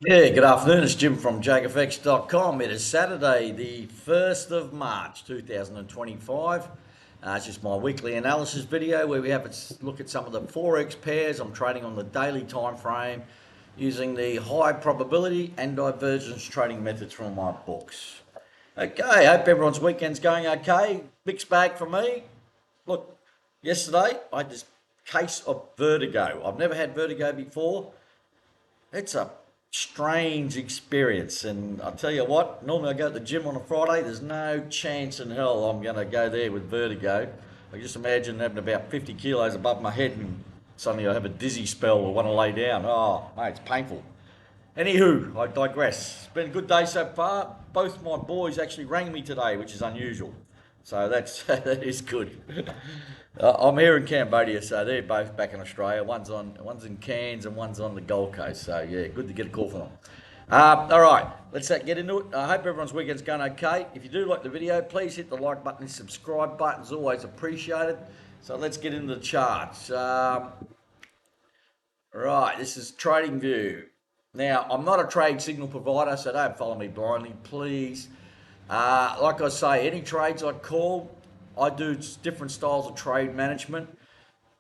Yeah, good afternoon. It's Jim from JAGfx.com. It is Saturday, the 1st of March 2025. It's just my weekly analysis video where we have a look at some of the Forex pairs. I'm trading on the daily time frame using the high probability and divergence trading methods from my books. Okay, hope everyone's weekend's going okay. Mixed bag for me. Look, yesterday I had this case of vertigo. I've never had vertigo before. It's a strange experience, and I'll tell you what, normally I go to the gym on a Friday, there's no chance in hell I'm going to go there with vertigo. I just imagine having about 50 kilos above my head and suddenly I have a dizzy spell or want to lay down. Oh, mate, it's painful. Anywho, I digress. It's been a good day so far. Both my boys actually rang me today, which is unusual. So that is good. I'm here in Cambodia, so they're both back in Australia. One's in Cairns and one's on the Gold Coast. So yeah, good to get a call from them. All right, let's get into it. I hope everyone's weekend's going okay. If you do like the video, please hit the like button and subscribe button's always appreciated. So let's get into the charts. Right, this is TradingView. Now, I'm not a trade signal provider, so don't follow me blindly, please. Like I say, any trades I call, I do different styles of trade management.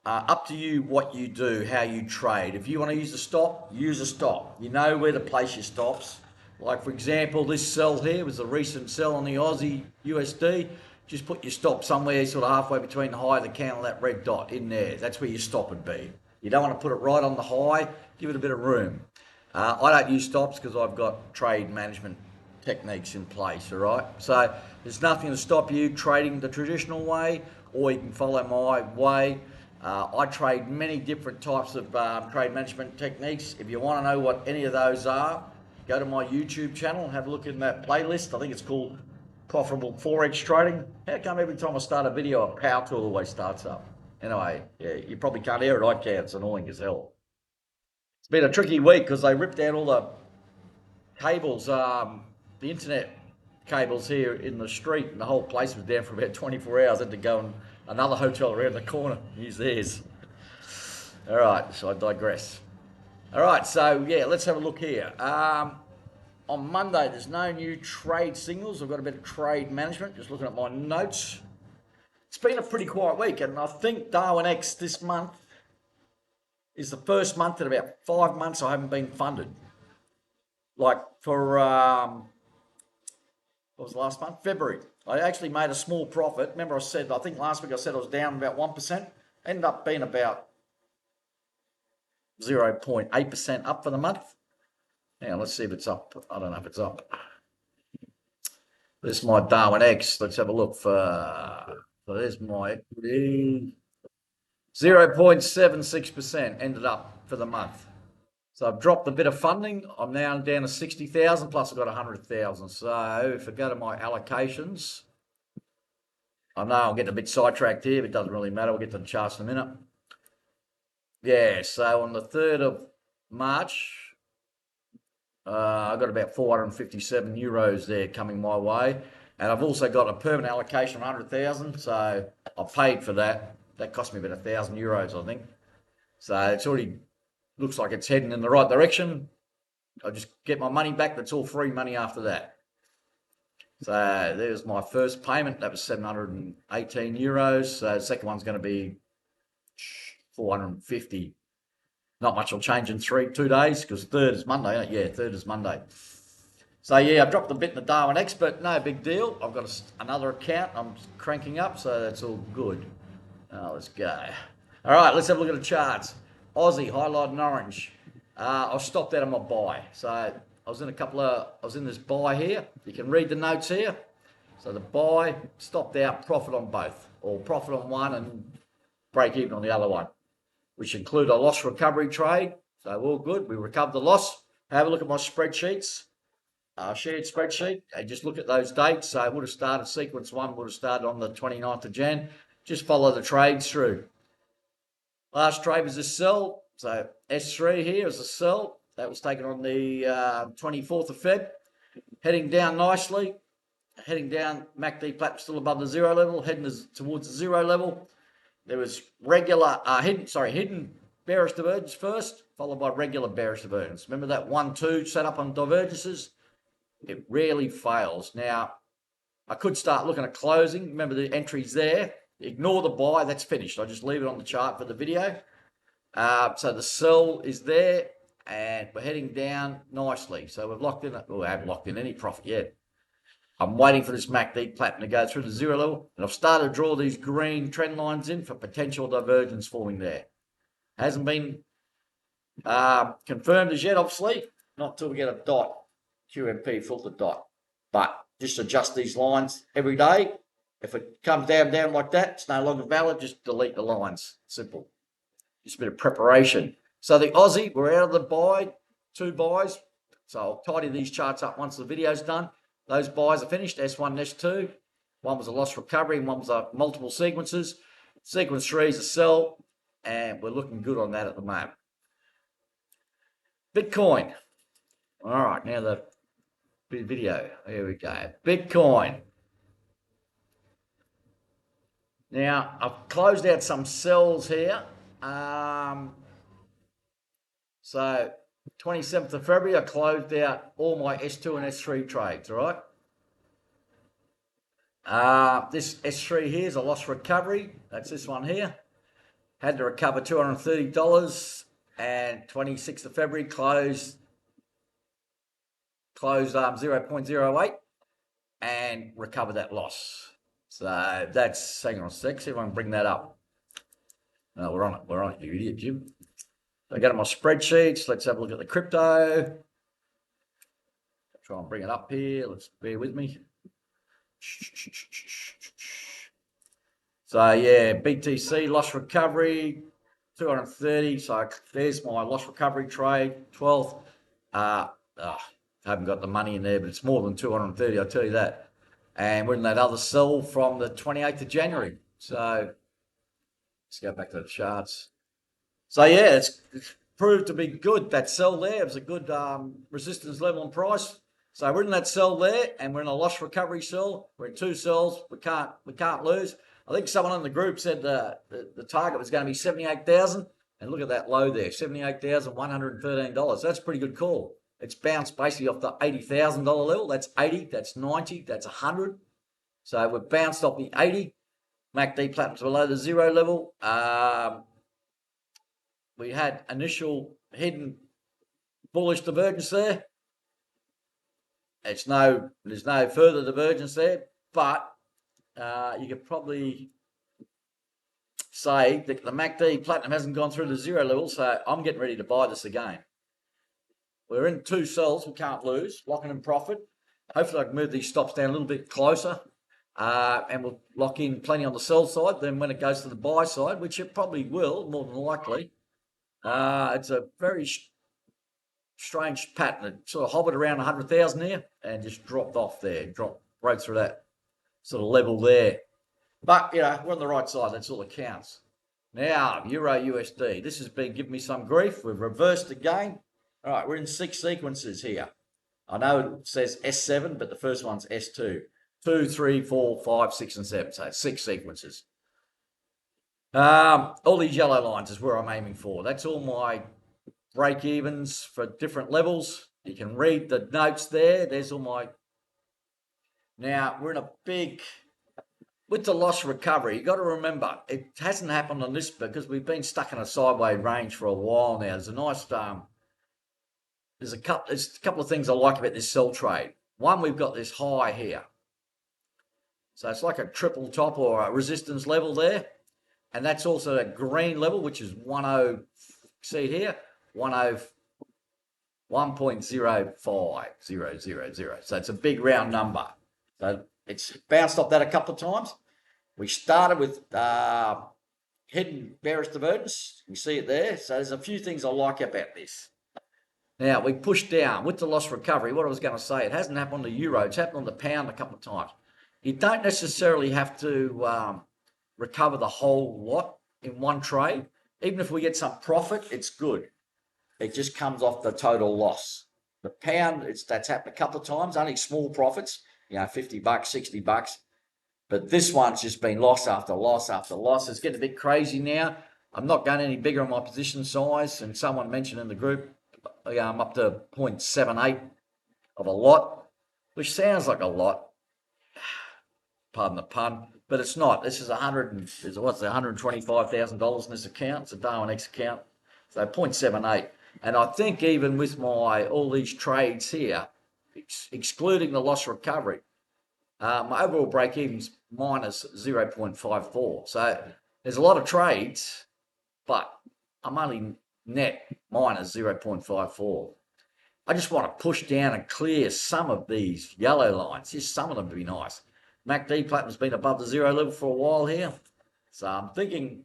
Up to you what you do, how you trade. If you want to use a stop, use a stop. You know where to place your stops. Like, for example, this sell here was a recent sell on the Aussie USD. Just put your stop somewhere sort of halfway between the high and the candle, that red dot in there. That's where your stop would be. You don't want to put it right on the high. Give it a bit of room. I don't use stops because I've got trade management techniques in place, all right? So there's nothing to stop you trading the traditional way, or you can follow my way. I trade many different types of trade management techniques. If you want to know what any of those are, go to my YouTube channel, have a look in that playlist. I think it's called Profitable Forex Trading. How come every time I start a video, a power tool always starts up? Anyway, yeah, you probably can't hear it. I can. It's annoying as hell. It's been a tricky week because they ripped out all the cables, the internet cables here in the street, and the whole place was down for about 24 hours. I had to go in another hotel around the corner, use theirs. All right, so I digress. All right, so yeah, let's have a look here. On Monday, there's no new trade signals. I've got a bit of trade management, just looking at my notes. It's been a pretty quiet week, and I think JAGfx this month is the first month in about 5 months I haven't been funded. Like for what was the last month? February. I actually made a small profit. Remember, I think last week I said I was down about 1%. Ended up being about 0.8% up for the month. Now let's see if it's up. I don't know if it's up. This is my JAGfx. Let's have a look for. So there's my equity. 0.76% ended up for the month. So I've dropped a bit of funding. I'm now down to 60,000 plus I've got 100,000. So if I go to my allocations, I know I'm getting a bit sidetracked here, but it doesn't really matter. We'll get to the charts in a minute. Yeah, so on the 3rd of March, I got about 457 euros there coming my way. And I've also got a permanent allocation of 100,000. So I paid for that. That cost me about 1,000 euros, I think. So it's already looks like it's heading in the right direction. I'll just get my money back. That's all free money after that. So there's my first payment. That was 718 euros. So the second one's going to be 450. Not much will change in 2 days because third is Monday. Yeah, third is Monday. So yeah, I've dropped a bit in the JAGfx, but no big deal. I've got another account I'm cranking up, so that's all good. Let's go. All right, let's have a look at the charts. Aussie highlighted in orange. I've stopped out of my buy. So I was in this buy here. You can read the notes here. So the buy, stopped out, profit on both, or profit on one and break even on the other one, which include a loss recovery trade. So all good. We recovered the loss. Have a look at my spreadsheets. Shared spreadsheet. Just look at those dates. So it would have started, sequence one would have started on the 29th of Jan. Just follow the trades through. Last trade was a sell. So S3 here is a sell. That was taken on the 24th of Feb. Heading down nicely. Heading down, MACD platform still above the zero level. Heading towards the zero level. There was hidden bearish divergence first. followed by regular bearish divergence. Remember that 1-2 set up on divergences? It rarely fails. Now, I could start looking at closing. Remember the entries there. Ignore the buy. That's finished. I just leave it on the chart for the video. So the sell is there, and we're heading down nicely. So we've locked in. Well, we haven't locked in any profit yet. I'm waiting for this MACD platinum to go through the 0 level, and I've started to draw these green trend lines in for potential divergence forming there. Hasn't been confirmed as yet, obviously, not until we get a dot, QMP filter dot. But just adjust these lines every day. If it comes down like that, it's no longer valid, just delete the lines. Simple. Just a bit of preparation. So the Aussie, we're out of the buy, 2 buys. So I'll tidy these charts up once the video's done. Those buys are finished, S1 and S2. One was a loss recovery and one was a multiple sequences. Sequence 3 is a sell, and we're looking good on that at the moment. Bitcoin. All right, now the video. Here we go. Bitcoin. Now, I've closed out some sells here. So 27th of February, I closed out all my S2 and S3 trades, all right? This S3 here is a loss recovery. That's this one here. Had to recover $230, and 26th of February closed 0.08 and recovered that loss. So that's, hang on a sec, see if I can bring that up. No, we're on it, you idiot, Jim. I got it on my spreadsheets. Let's have a look at the crypto. Try and bring it up here. Let's bear with me. So yeah, BTC loss recovery, 230. So there's my loss recovery trade, 12th. Haven't got the money in there, but it's more than 230, I'll tell you that. And we're in that other sell from the 28th of January. So let's go back to the charts. So yeah, it's proved to be good. That sell there, it was a good resistance level and price. So we're in that sell there, and we're in a loss recovery sell. We're in 2 sells. We can't lose. I think someone in the group said the target was going to be 78,000, and look at that low there, $78,113. That's a pretty good call. It's bounced basically off the $80,000 level. That's 80, that's 90, that's 100. So we've bounced off the 80. MACD platinum's below the 0 level. We had initial hidden bullish divergence there. There's no further divergence there, but you could probably say that the MACD platinum hasn't gone through the 0 level, so I'm getting ready to buy this again. We're in 2 sells, we can't lose, locking in profit. Hopefully I can move these stops down a little bit closer, and we'll lock in plenty on the sell side. Then when it goes to the buy side, which it probably will, more than likely, it's a very strange pattern. It sort of hovered around 100,000 here and just dropped off there, dropped right through that sort of level there. But, you know, we're on the right side. That's all that counts. Now, Euro USD. This has been giving me some grief. We've reversed again. All right, we're in 6 sequences here. I know it says S7, but the first one's S2. 2, 3, 4, 5, 6, and 7. So 6 sequences. All these yellow lines is where I'm aiming for. That's all my break evens for different levels. You can read the notes there. There's all my... Now, we're in a big... With the loss recovery, you've got to remember, it hasn't happened on this because we've been stuck in a sideways range for a while now. There's a nice... There's a couple of things I like about this sell trade. One, we've got this high here. So it's like a triple top or a resistance level there. And that's also a green level, which is 10, see it here, 1.05000. So it's a big round number. So it's bounced off that a couple of times. We started with hidden bearish divergence. You see it there. So there's a few things I like about this. Now, we pushed down with the loss recovery. What I was going to say, it hasn't happened on the euro. It's happened on the pound a couple of times. You don't necessarily have to recover the whole lot in one trade. Even if we get some profit, it's good. It just comes off the total loss. The pound, that's happened a couple of times, only small profits, you know, $50, $60. But this one's just been loss after loss after loss. It's getting a bit crazy now. I'm not going any bigger on my position size, and someone mentioned in the group I'm up to 0.78 of a lot, which sounds like a lot, pardon the pun, but it's not. This is $125,000 in this account. It's a Darwin X account, so 0.78. And I think even with my all these trades here, excluding the loss recovery, my overall break even's minus 0.54. So there's a lot of trades, but I'm only net minus 0.54. I just want to push down and clear some of these yellow lines. Just some of them to be nice. MACD platinum's been above the zero level for a while here. So I'm thinking,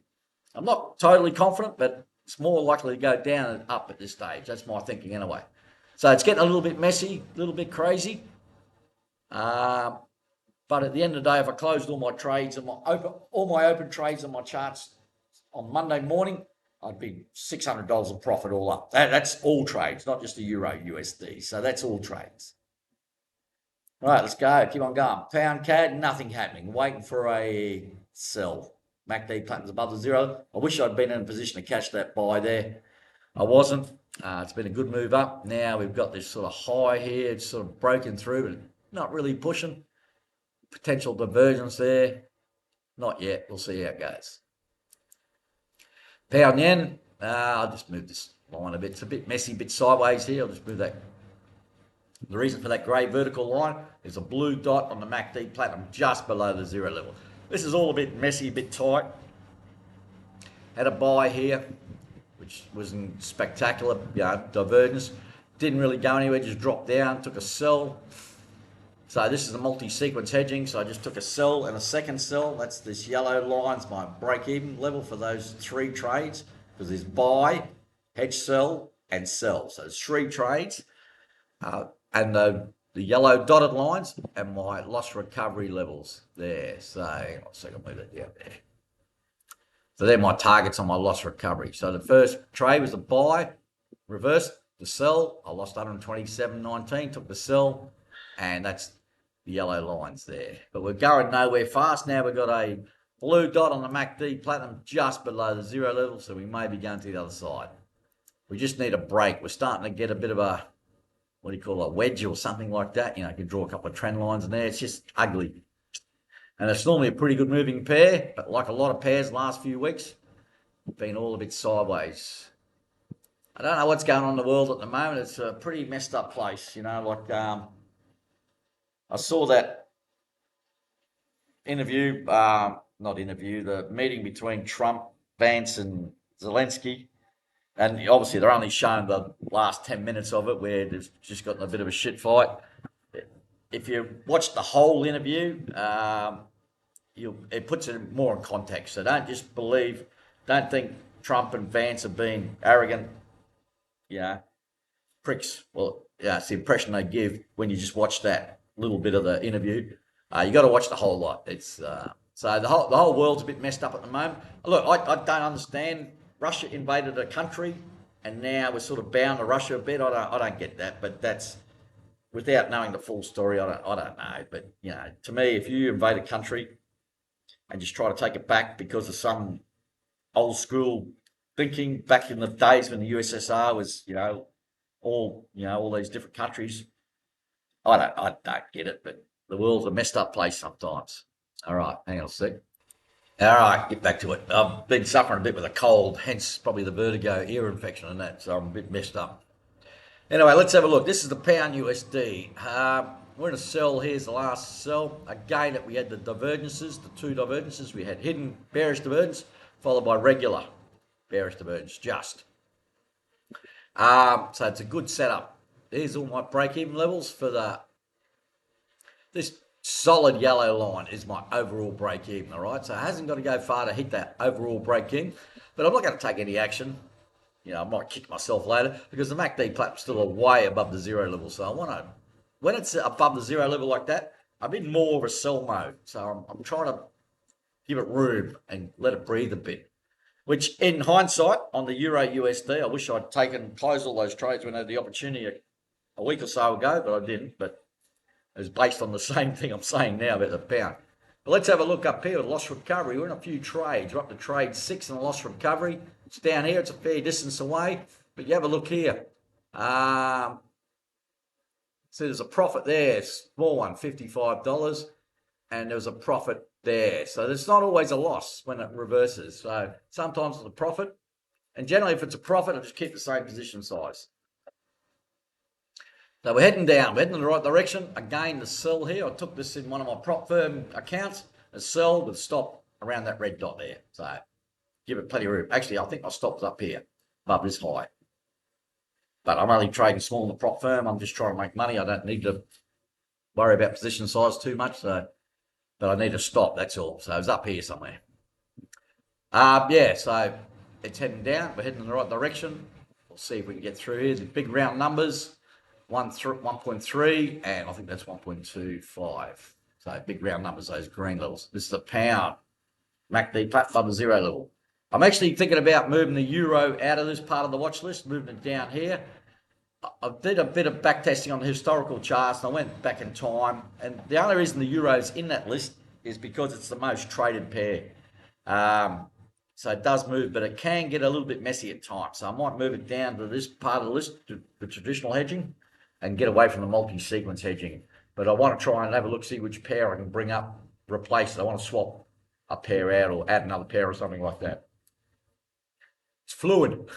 I'm not totally confident, but it's more likely to go down and up at this stage. That's my thinking anyway. So it's getting a little bit messy, a little bit crazy. But at the end of the day, if I closed all my trades and all my open trades on my charts on Monday morning, I'd be $600 of profit all up. That's all trades, not just the Euro USD. So that's all trades. All right, let's go. Keep on going. Pound CAD, nothing happening. Waiting for a sell. MACD platinum's above the zero. I wish I'd been in a position to catch that buy there. I wasn't. It's been a good move up. Now we've got this sort of high here. It's sort of broken through, but not really pushing. Potential divergence there. Not yet. We'll see how it goes. Pound yen. I'll just move this line a bit. It's a bit messy, a bit sideways here. I'll just move that. The reason for that grey vertical line is a blue dot on the MACD platinum just below the zero level. This is all a bit messy, a bit tight. Had a buy here, which wasn't spectacular, divergence. Didn't really go anywhere, just dropped down, took a sell. So this is a multi-sequence hedging, so I just took a sell and a second sell. That's this yellow line's my break-even level for those three trades, because there's buy, hedge, sell, and sell. So it's three trades. And the yellow dotted lines and my loss recovery levels there. So hang on a second, move that down there. So they're my targets on my loss recovery. So the first trade was a buy, reversed the sell. I lost 127.19, took the sell, and that's the yellow lines there. But we're going nowhere fast. Now we've got a blue dot on the MACD platinum just below the zero level, so we may be going to the other side. We just need a break. We're starting to get a bit of a, what do you call it, a wedge or something like that. You can draw a couple of trend lines in there. It's just ugly. And it's normally a pretty good moving pair, but like a lot of pairs the last few weeks, been all a bit sideways. I don't know what's going on in the world at the moment. It's a pretty messed up place, I saw that interview, the meeting between Trump, Vance and Zelensky. And obviously they're only showing the last 10 minutes of it where they've just gotten a bit of a shit fight. If you watch the whole interview, it puts it more in context. So don't think Trump and Vance have been arrogant, pricks. Well, it's the impression they give when you just watch that little bit of the interview. You got to watch the whole lot. It's so the whole world's a bit messed up at the moment. Look, I don't understand. Russia invaded a country, and now we're sort of bound to Russia a bit. I don't get that, but that's without knowing the full story. I don't know, but to me, if you invade a country and just try to take it back because of some old school thinking back in the days when the USSR was, all these different countries, I don't get it. But the world's a messed up place sometimes. All right, hang on a sec. All right, get back to it. I've been suffering a bit with a cold, hence probably the vertigo, ear infection and that, so I'm a bit messed up. Anyway, let's have a look. This is the pound USD. We're in a sell. Here's the last sell. Again, we had the divergences, the two divergences. We had hidden bearish divergence, followed by regular bearish divergence, just. So it's a good setup. There's all my break-even levels for this solid yellow line is my overall break-even, all right? So it hasn't got to go far to hit that overall break-even, but I'm not going to take any action. I might kick myself later because the MACD platinum's still way above the zero level. So I want to, when it's above the zero level like that, I'm in more of a sell mode. So I'm trying to give it room and let it breathe a bit, which in hindsight on the Euro USD, I wish I'd closed all those trades when I had the opportunity a week or so ago, but I didn't. But it's based on the same thing I'm saying now about the pound. But let's have a look up here with loss recovery. We're in a few trades. We're up to trade 6 in the loss recovery. It's down here. It's a fair distance away. But you have a look here. So there's a profit there. Small one, $55. And there's a profit there. So there's not always a loss when it reverses. So sometimes it's a profit. And generally, if it's a profit, I just keep the same position size. So we're heading down. We're heading in the right direction. Again, the sell here. I took this in one of my prop firm accounts. A sell with stop around that red dot there. So give it plenty of room. Actually, I think my stop's up here, above this high. But I'm only trading small in the prop firm. I'm just trying to make money. I don't need to worry about position size too much. So, but I need to stop. That's all. So it's up here somewhere. Yeah. So it's heading down. We're heading in the right direction. We'll see if we can get through here. The big round numbers. 1.3, and I think that's 1.25. So big round numbers, those green levels. This is the pound. MACD platform to 0 level. I'm actually thinking about moving the euro out of this part of the watch list, moving it down here. I did a bit of back testing on the historical charts, and I went back in time. And the only reason the euro's in that list is because it's the most traded pair. So it does move, but it can get a little bit messy at times. So I might move it down to this part of the list, to the traditional hedging, and get away from the multi-sequence hedging. But I want to try and have a look, see which pair I can bring up, replace it. I want to swap a pair out or add another pair or something like that. It's fluid.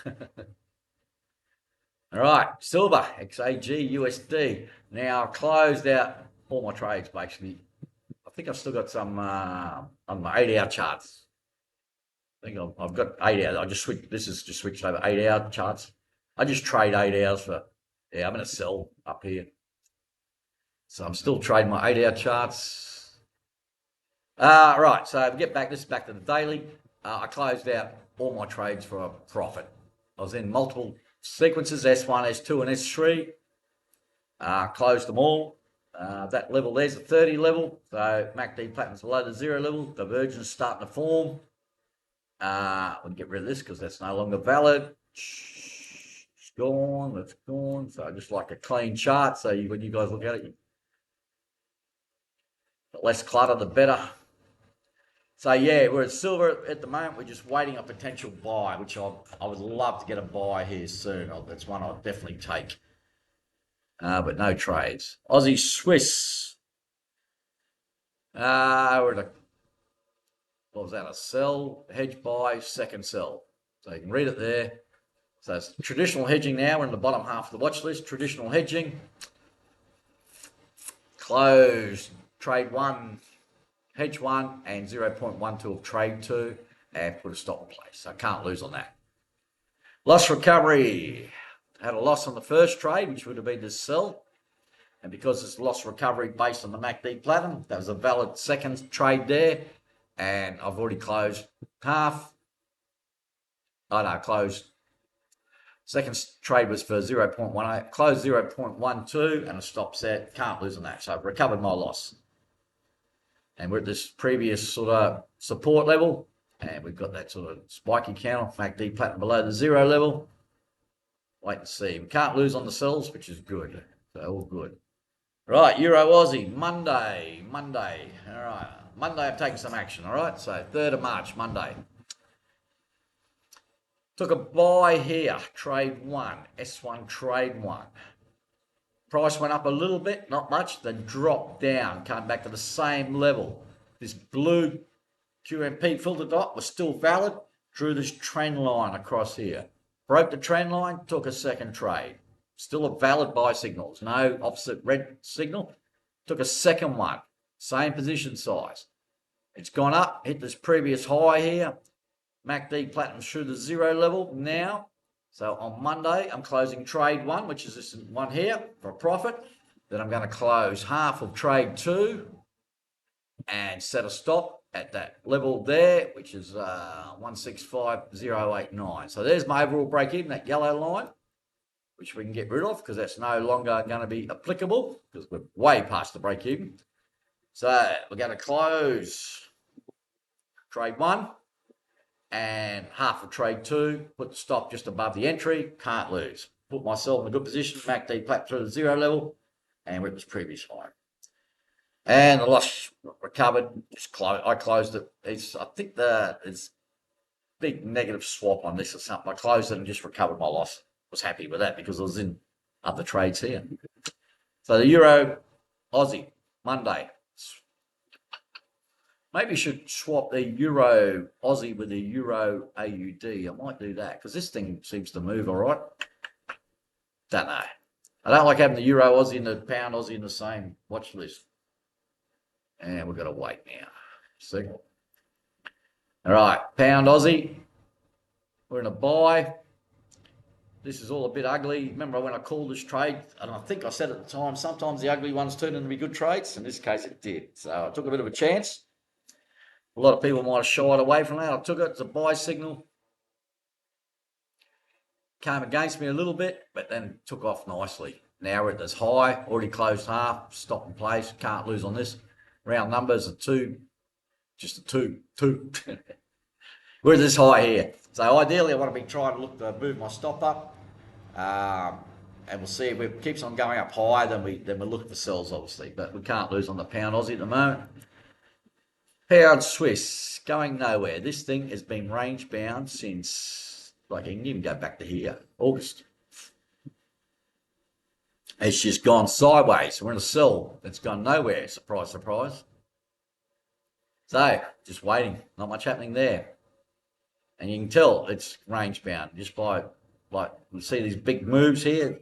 All right, silver, XAG, USD. Now, I closed out all my trades, basically. I think I've still got some on my 8-hour charts. I think I've got 8 hours. I just switched, this is just switched over 8-hour charts. I just trade 8 hours for, yeah, I'm going to sell up here. So I'm still trading my 8-hour charts. Right, so we get back, this is back to the daily. I closed out all my trades for a profit. I was in multiple sequences, S1, S2, and S3. Closed them all. That level there's a 30 level. So MACD patterns below the 0 level. Divergence starting to form. We'll get rid of this because that's no longer valid. It's gone, that's gone. So I just like a clean chart. So when you guys look at it, the less clutter, the better. So yeah, we're at silver at the moment. We're just waiting a potential buy, which I would love to get a buy here soon. That's one I'll definitely take. But no trades. Aussie Swiss. We're at what was that? A sell, hedge buy, second sell. So you can read it there. So it's traditional hedging now. We're in the bottom half of the watch list. Traditional hedging. Close trade 1, hedge 1, and 0.12 of trade 2, and put a stop in place. So I can't lose on that. Loss recovery. Had a loss on the first trade, which would have been this sell. And because it's loss recovery based on the MACD platinum, that was a valid second trade there. And I've already closed half. Closed. Second trade was for 0.18, closed 0.12 and a stop set. Can't lose on that. So I've recovered my loss. And we're at this previous sort of support level. And we've got that sort of spiky candle, MACD platinum below the 0 level. Wait and see. We can't lose on the sells, which is good. So all good. Right, Euro Aussie, Monday. All right, Monday I'm taking some action, all right? So 3rd of March, Monday. Took a buy here, trade 1, S1 trade 1. Price went up a little bit, not much, then dropped down, came back to the same level. This blue QMP filter dot was still valid, drew this trend line across here. Broke the trend line, took a second trade. Still a valid buy signal, no opposite red signal. Took a second one, same position size. It's gone up, hit this previous high here. MACD platinum through the 0 level now. So on Monday, I'm closing trade 1, which is this one here for a profit. Then I'm going to close half of trade 2 and set a stop at that level there, which is 165.089. So there's my overall break even, that yellow line, which we can get rid of because that's no longer going to be applicable because we're way past the break even. So we're going to close trade 1 and half of trade 2, put the stop just above the entry, can't lose. Put myself in a good position, MACD flat through the 0 level, and we're at this previous high. And the loss recovered. Just I closed it. I think it's big negative swap on this or something. I closed it and just recovered my loss. Was happy with that because I was in other trades here. So the Euro Aussie Monday. Maybe you should swap the Euro Aussie with the Euro AUD. I might do that because this thing seems to move all right. Don't know. I don't like having the Euro Aussie and the Pound Aussie in the same watch list. And we've got to wait now. See? All right, Pound Aussie. We're in a buy. This is all a bit ugly. Remember when I called this trade, and I think I said at the time, sometimes the ugly ones turn into be good trades. In this case, it did. So I took a bit of a chance. A lot of people might have shied away from that. I took it. It's a buy signal. Came against me a little bit, but then took off nicely. Now we're at this high, already closed half, stop in place, can't lose on this. Round numbers are 2, just a 2. We're at this high here. So ideally I want to be trying to look to move my stop up. And we'll see if it keeps on going up higher, then we're looking for sells obviously, but we can't lose on the Pound Aussie at the moment. Pound Swiss, going nowhere. This thing has been range bound since, like, you can even go back to here, August. It's just gone sideways. We're in a sell. It's gone nowhere. Surprise, surprise. So, just waiting. Not much happening there. And you can tell it's range bound just by, like, you see these big moves here.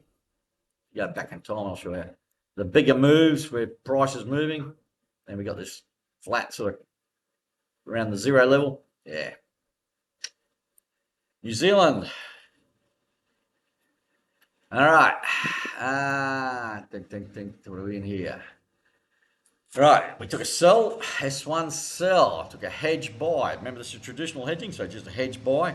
Go back in time, I'll show you. The bigger moves where price is moving. Then we got this flat sort of around the zero level. Yeah. New Zealand. All right. What are we in here? All right, we took a sell, S1 sell. I took a hedge buy. Remember, this is traditional hedging, so just a hedge buy.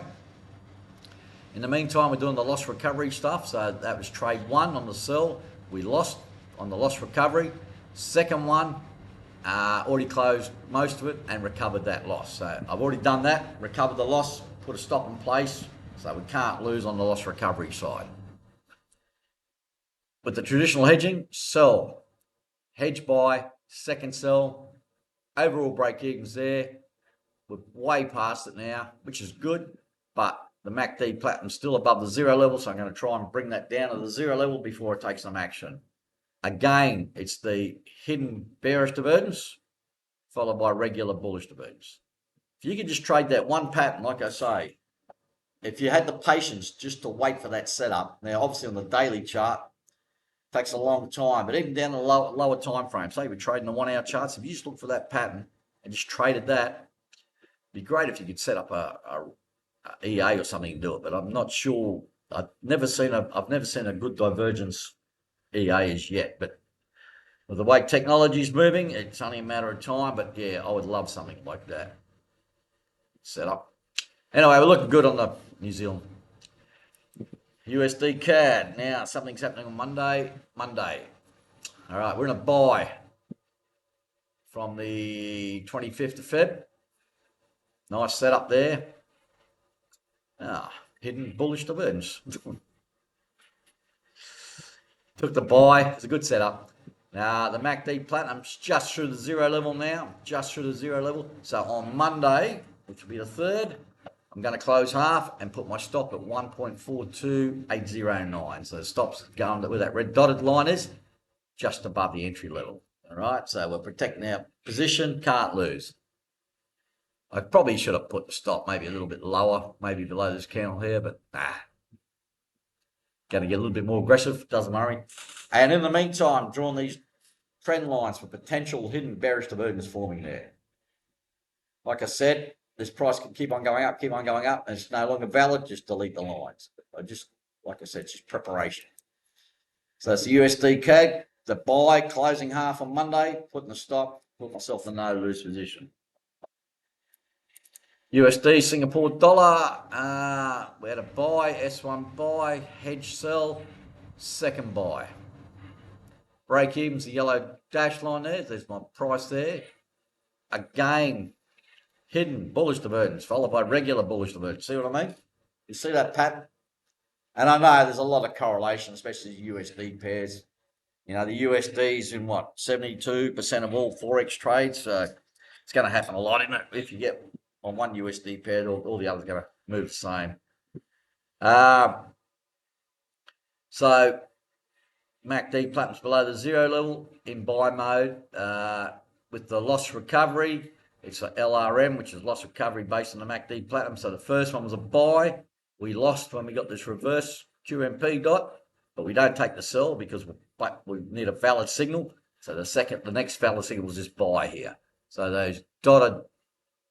In the meantime, we're doing the loss recovery stuff. So that was trade 1 on the sell. We lost on the loss recovery. Second one, already closed most of it and recovered that loss. So I've already done that, recovered the loss, put a stop in place. So we can't lose on the loss recovery side. With the traditional hedging, sell, hedge buy, second sell, overall break evens there. We're way past it now, which is good, but the MACD platinum's still above the zero level, so I'm going to try and bring that down to the zero level before it takes some action. Again, it's the hidden bearish divergence followed by regular bullish divergence. If you could just trade that one pattern, like I say, if you had the patience just to wait for that setup, now obviously on the daily chart, takes a long time, but even down the lower time frame, say we're trading the 1 hour charts, if you just look for that pattern and just traded that, it'd be great if you could set up a EA or something and do it, but I'm not sure. I've never seen a good divergence EA as yet, but with the way technology is moving, it's only a matter of time. But yeah, I would love something like that set up. Anyway, we're looking good on the New Zealand USD CAD. Now something's happening on Monday. All right, we're in a buy from the 25th of Feb. Nice setup there. Hidden bullish divergence. Took the buy. It's a good setup. Now the MACD platinum's just through the zero level now. Just through the zero level. So on Monday, which will be the 3rd, I'm going to close half and put my stop at 1.42809. So the stop's going to where that red dotted line is, just above the entry level. All right, so we're protecting our position, can't lose. I probably should have put the stop maybe a little bit lower, maybe below this candle here, but going to get a little bit more aggressive, doesn't worry. And in the meantime, drawing these trend lines for potential hidden bearish divergence forming there. Like I said, this price can keep on going up, and it's no longer valid, just delete the lines. Like I said, it's just preparation. So that's the USD CAD, the buy, closing half on Monday, putting the stop, put myself in no lose position. USD Singapore dollar, we had a buy, S1 buy, hedge sell, second buy. Break even's the yellow dash line there, there's my price there. Again, hidden bullish divergence followed by regular bullish divergence. See what I mean? You see that pattern? And I know there's a lot of correlation, especially USD pairs. You know, the USD is in what, 72% of all Forex trades. So it's going to happen a lot, isn't it? If you get on one USD pair, all the others are going to move the same. So MACD platinum's below the zero level in buy mode. With the loss recovery, it's a LRM, which is loss recovery based on the MACD platinum. So the first one was a buy. We lost when we got this reverse QMP dot, but we don't take the sell because we need a valid signal. So the next valid signal was this buy here. So those dotted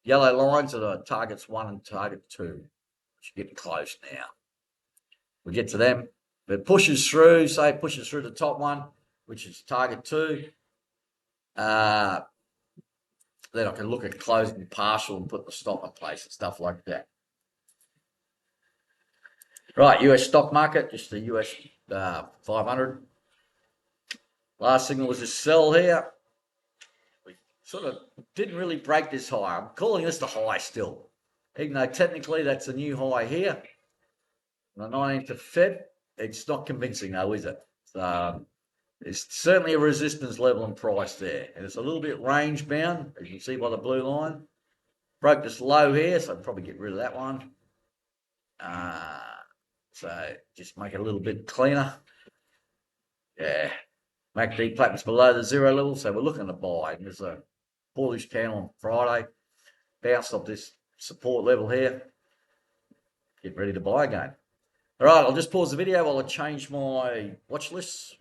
yellow lines are the targets 1 and target 2, which are getting close now. We get to them. If it pushes through, say it pushes through the top one, which is target 2, then I can look at closing partial and put the stop in place and stuff like that. Right, US stock market, just the US 500. Last signal was this sell here. We sort of didn't really break this high. I'm calling this the high still, even though technically that's a new high here. On the 19th of Feb, it's not convincing though, is it? So there's certainly a resistance level in price there. And it's a little bit range bound, as you can see by the blue line. Broke this low here, so I'd probably get rid of that one. So just make it a little bit cleaner. Yeah. MACD platinum's below the zero level, so we're looking to buy. And there's a bullish candle on Friday. Bounced off this support level here. Get ready to buy again. All right, I'll just pause the video while I change my watch list.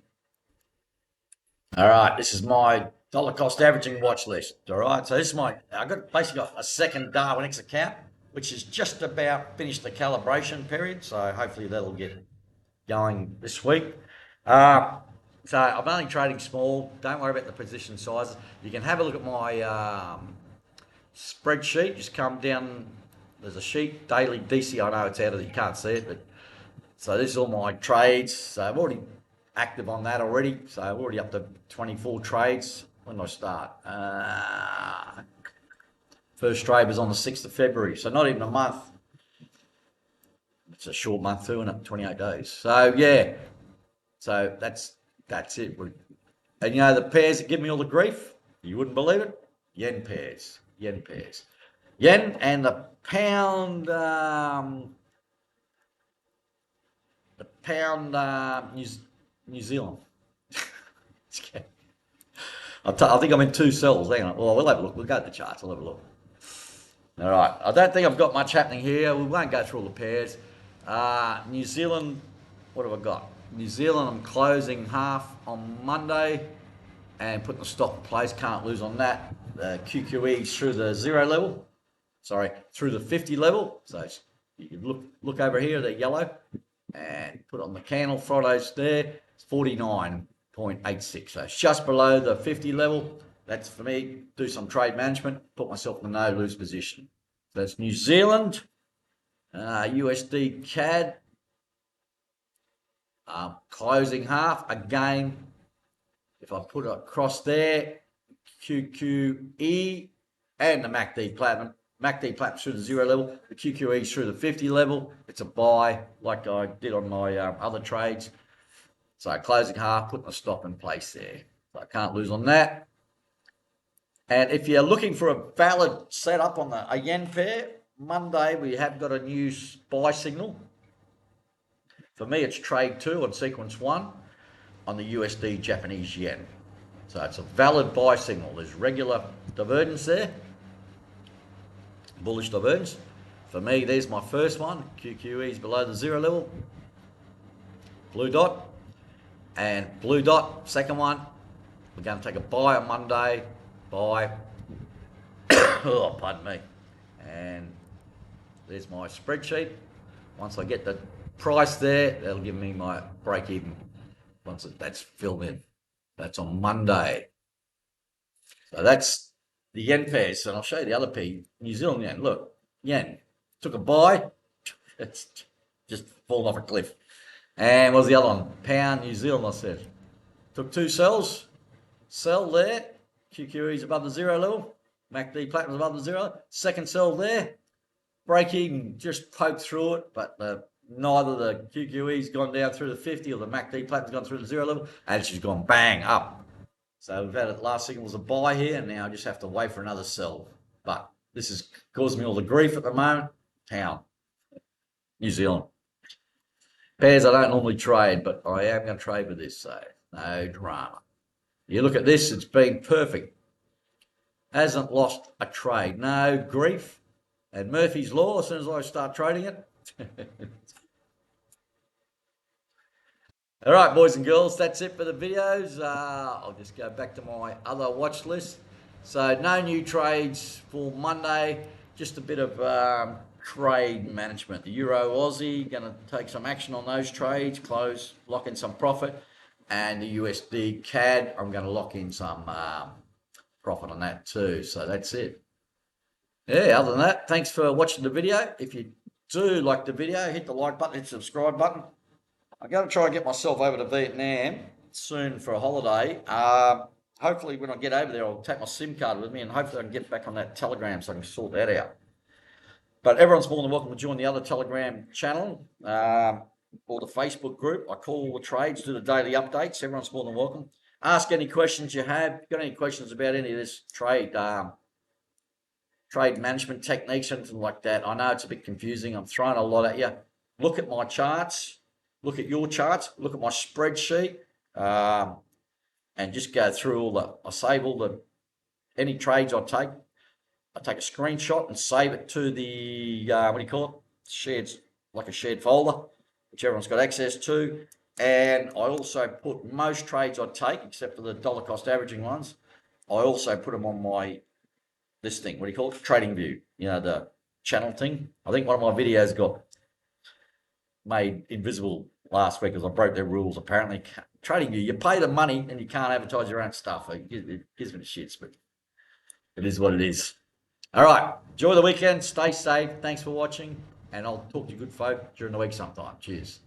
All right, this is my dollar cost averaging watch list. All right, so this is I've basically got a second JAGfx account, which is just about finished the calibration period. So hopefully that'll get going this week. So I'm only trading small. Don't worry about the position sizes. You can have a look at my spreadsheet. Just come down. There's a sheet, daily DC. I know it's out of it. You can't see it, but so this is all my trades. So I'm already active on that already. So I'm already up to 24 trades. When did I start? First trade was on the 6th of February. So not even a month. It's a short month too, isn't it? 28 days. So yeah. So that's it. And you know the pairs that give me all the grief, you wouldn't believe it. Yen pairs. Yen and the pound. New Zealand. I think I'm in two cells. Hang on. Well, we'll have a look. We'll go to the charts. I'll have a look. All right. I don't think I've got much happening here. We won't go through all the pairs. New Zealand. What have I got? New Zealand, I'm closing half on Monday and putting the stop in place. Can't lose on that. QQE's through the zero level. Sorry, through the 50 level. So you can look over here, they're yellow, and put on the candle. Friday's there. It's 49.86. So it's just below the 50 level. That's for me. Do some trade management. Put myself in a no lose position. That's New Zealand. USD CAD. Closing half again. If I put it across there, QQE and the MACD platinum. MACD platinum through the zero level. The QQE through the 50 level. It's a buy, like I did on my other trades. So closing half, putting a stop in place there. So I can't lose on that. And if you're looking for a valid setup on a yen pair, Monday we have got a new buy signal. For me, it's trade 2 on sequence 1 on the USD Japanese yen. So it's a valid buy signal. There's regular divergence there, bullish divergence. For me, there's my first one. QQE is below the zero level. Blue dot. And blue dot, second one. We're going to take a buy on Monday. Buy. Oh, pardon me. And there's my spreadsheet. Once I get the price there, that'll give me my break even once that's filled in. That's on Monday. So that's the yen pairs, and I'll show you the other pair, New Zealand yen. Look, yen took a buy, it's just fallen off a cliff. And what's the other one? Pound New Zealand, I said. Took 2 sells, sell there, QQE's above the zero level, MACD platinum's above the zero, second sell there, break even, just poked through it, but the neither the QQE's gone down through the 50 or the MACD Platinum's gone through the 0 level, and she's gone bang up. So we've had it, last signal was a buy here, and now I just have to wait for another sell. But this is causing me all the grief at the moment. Town, New Zealand. Pairs I don't normally trade, but I am going to trade with this, so no drama. You look at this, it's been perfect. Hasn't lost a trade. No grief. And Murphy's Law, as soon as I start trading it. All right, boys and girls, that's it for the videos. I'll just go back to my other watch list. So no new trades for Monday, just a bit of trade management. The Euro Aussie, going to take some action on those trades, close, lock in some profit. And the USD CAD, I'm going to lock in some profit on that too. So that's it. Yeah, other than that, thanks for watching the video. If you do like the video, hit the like button, hit the subscribe button. I'm going to try and get myself over to Vietnam soon for a holiday. Hopefully when I get over there, I'll take my SIM card with me, and hopefully I can get back on that Telegram so I can sort that out. But everyone's more than welcome to join the other Telegram channel or the Facebook group. I call all the trades, do the daily updates. Everyone's more than welcome. Ask any questions you have. If you've got any questions about any of this trade management techniques, anything like that, I know it's a bit confusing. I'm throwing a lot at you. Look at my charts. Look at your charts. Look at my spreadsheet. And just go through I save any trades I take. I take a screenshot and save it to the, like a shared folder, which everyone's got access to. And I also put most trades I take, except for the dollar cost averaging ones, I also put them on this thing, TradingView, the channel thing. I think one of my videos got made invisible last week because I broke their rules, apparently. TradingView, you pay the money and you can't advertise your own stuff. It gives me the shits, but it is what it is. All right, enjoy the weekend, stay safe, thanks for watching, and I'll talk to you good folk during the week sometime. Cheers.